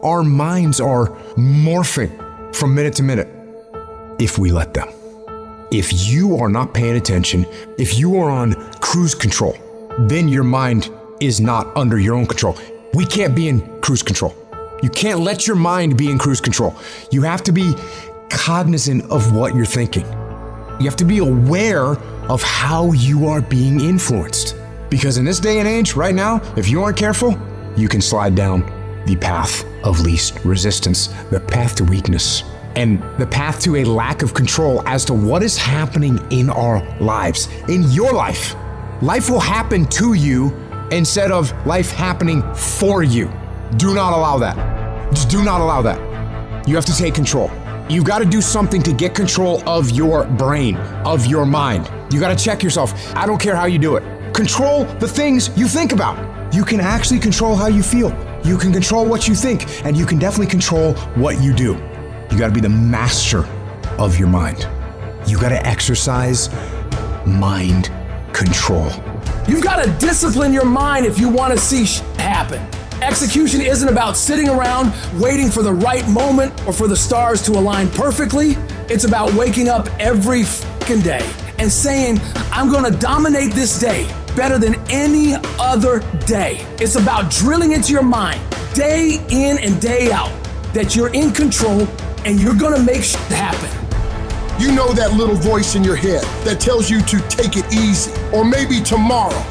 Our minds are morphing from minute to minute if we let them. If you are not paying attention, if you are on cruise control, then your mind is not under your own control. We can't be in cruise control. You can't let your mind be in cruise control. You have to be cognizant of what you're thinking. You have to be aware of how you are being influenced. Because in this day and age, right now, if you aren't careful, you can slide down the path of least resistance, the path to weakness, and the path to a lack of control as to what is happening in our lives, in your life. Life will happen to you instead of life happening for you. Do not allow that. Just do not allow that. You have to take control. You've got to do something to get control of your brain, of your mind. You got to check yourself. I don't care how you do it. Control the things you think about. You can actually control how you feel. You can control what you think, and you can definitely control what you do. You got to be the master of your mind. You got to exercise mind control. You've got to discipline your mind if you want to see happen. Execution isn't about sitting around waiting for the right moment or for the stars to align perfectly. It's about waking up every fucking day and saying, I'm going to dominate this day better than any other day. It's about drilling into your mind day in and day out that you're in control and you're gonna make shit happen. You know that little voice in your head that tells you to take it easy, or maybe tomorrow.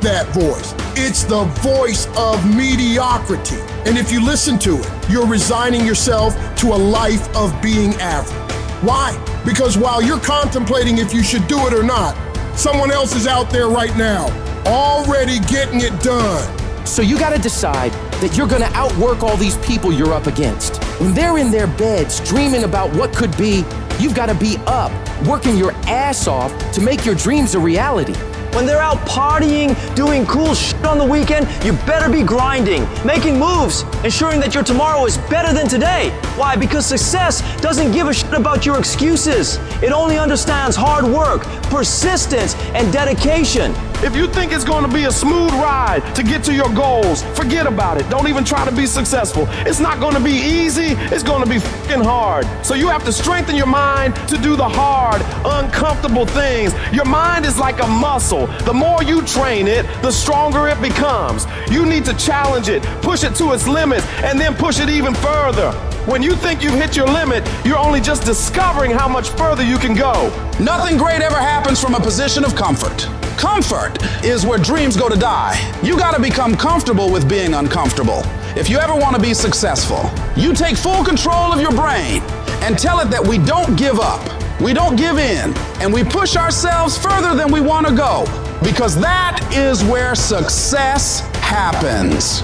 That voice. It's the voice of mediocrity. And if you listen to it, you're resigning yourself to a life of being average. Why? Because while you're contemplating if you should do it or not, someone else is out there right now, already getting it done. So you gotta decide that you're gonna outwork all these people you're up against. When they're in their beds dreaming about what could be, you've gotta be up, working your ass off to make your dreams a reality. When they're out partying, doing cool shit on the weekend, you better be grinding, making moves, ensuring that your tomorrow is better than today. Why? Because success doesn't give a shit about your excuses. It only understands hard work, persistence, and dedication. If you think it's going to be a smooth ride to get to your goals, forget about it. Don't even try to be successful. It's not going to be easy. It's going to be fucking hard. So you have to strengthen your mind to do the hard, uncomfortable things. Your mind is like a muscle. The more you train it, the stronger it becomes. You need to challenge it, push it to its limits, and then push it even further. When you think you've hit your limit, you're only just discovering how much further you can go. Nothing great ever happens from a position of comfort. Comfort is where dreams go to die. You gotta become comfortable with being uncomfortable. If you ever wanna be successful, you take full control of your brain and tell it that we don't give up, we don't give in, and we push ourselves further than we wanna go, because that is where success happens.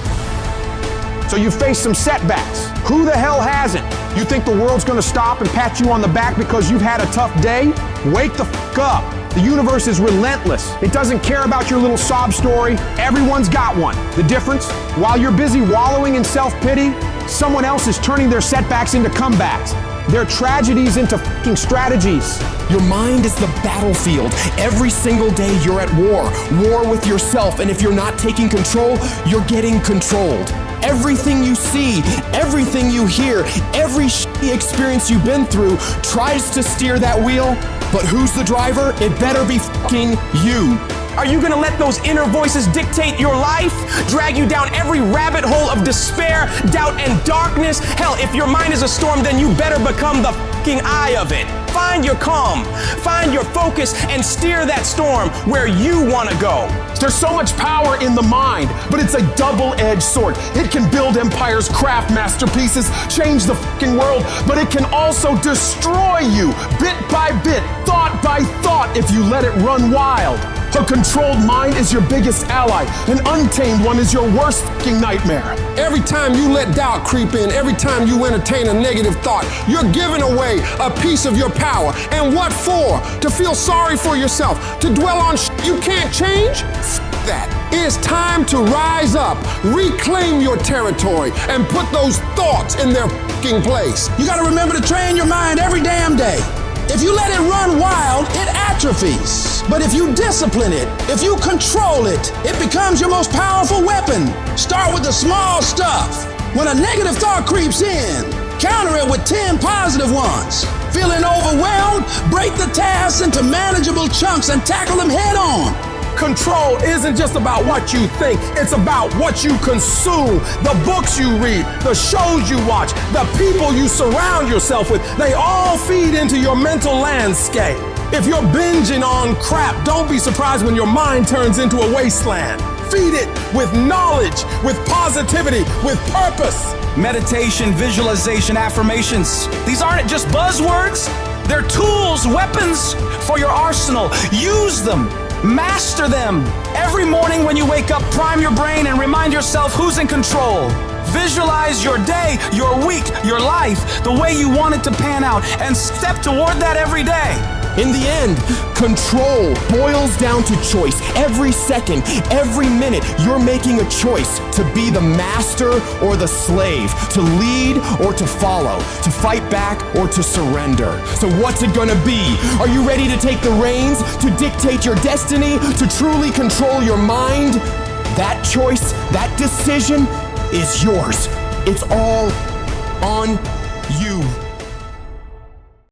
So you face some setbacks. Who the hell hasn't? You think the world's gonna stop and pat you on the back because you've had a tough day? Wake the fuck up. The universe is relentless. It doesn't care about your little sob story. Everyone's got one. The difference? While you're busy wallowing in self-pity, someone else is turning their setbacks into comebacks, their tragedies into fucking strategies. Your mind is the battlefield. Every single day you're at war with yourself, and if you're not taking control, you're getting controlled. Everything you see, everything you hear, every shitty experience you've been through tries to steer that wheel, but who's the driver? It better be fucking you. Are you gonna let those inner voices dictate your life? Drag you down every rabbit hole of despair, doubt, and darkness? Hell, if your mind is a storm, then you better become the fucking eye of it. Find your calm, find your focus, and steer that storm where you wanna go. There's so much power in the mind, but it's a double-edged sword. It can build empires, craft masterpieces, change the fucking world, but it can also destroy you bit by bit, thought by thought, if you let it run wild. A controlled mind is your biggest ally. An untamed one is your worst fucking nightmare. Every time you let doubt creep in, every time you entertain a negative thought, you're giving away a piece of your power. And what for? To feel sorry for yourself, to dwell on you can't change? That. It's time to rise up, reclaim your territory, and put those thoughts in their fucking place. You gotta remember to train your mind every damn day. If you let it run wild, it atrophies. But if you discipline it, if you control it, it becomes your most powerful weapon. Start with the small stuff. When a negative thought creeps in, counter it with 10 positive ones. Feeling overwhelmed? Break the tasks into manageable chunks and tackle them head on. Control isn't just about what you think, it's about what you consume. The books you read, the shows you watch, the people you surround yourself with, they all feed into your mental landscape. If you're binging on crap, don't be surprised when your mind turns into a wasteland. Feed it with knowledge, with positivity, with purpose. Meditation, visualization, affirmations. These aren't just buzzwords. They're tools, weapons for your arsenal. Use them. Master them. Every morning when you wake up, prime your brain and remind yourself who's in control. Visualize your day, your week, your life, the way you want it to pan out, and step toward that every day. In the end, control boils down to choice. Every second, every minute, you're making a choice to be the master or the slave, to lead or to follow, to fight back or to surrender. So what's it gonna be? Are you ready to take the reins, to dictate your destiny, to truly control your mind? That choice, that decision is yours. It's all on you.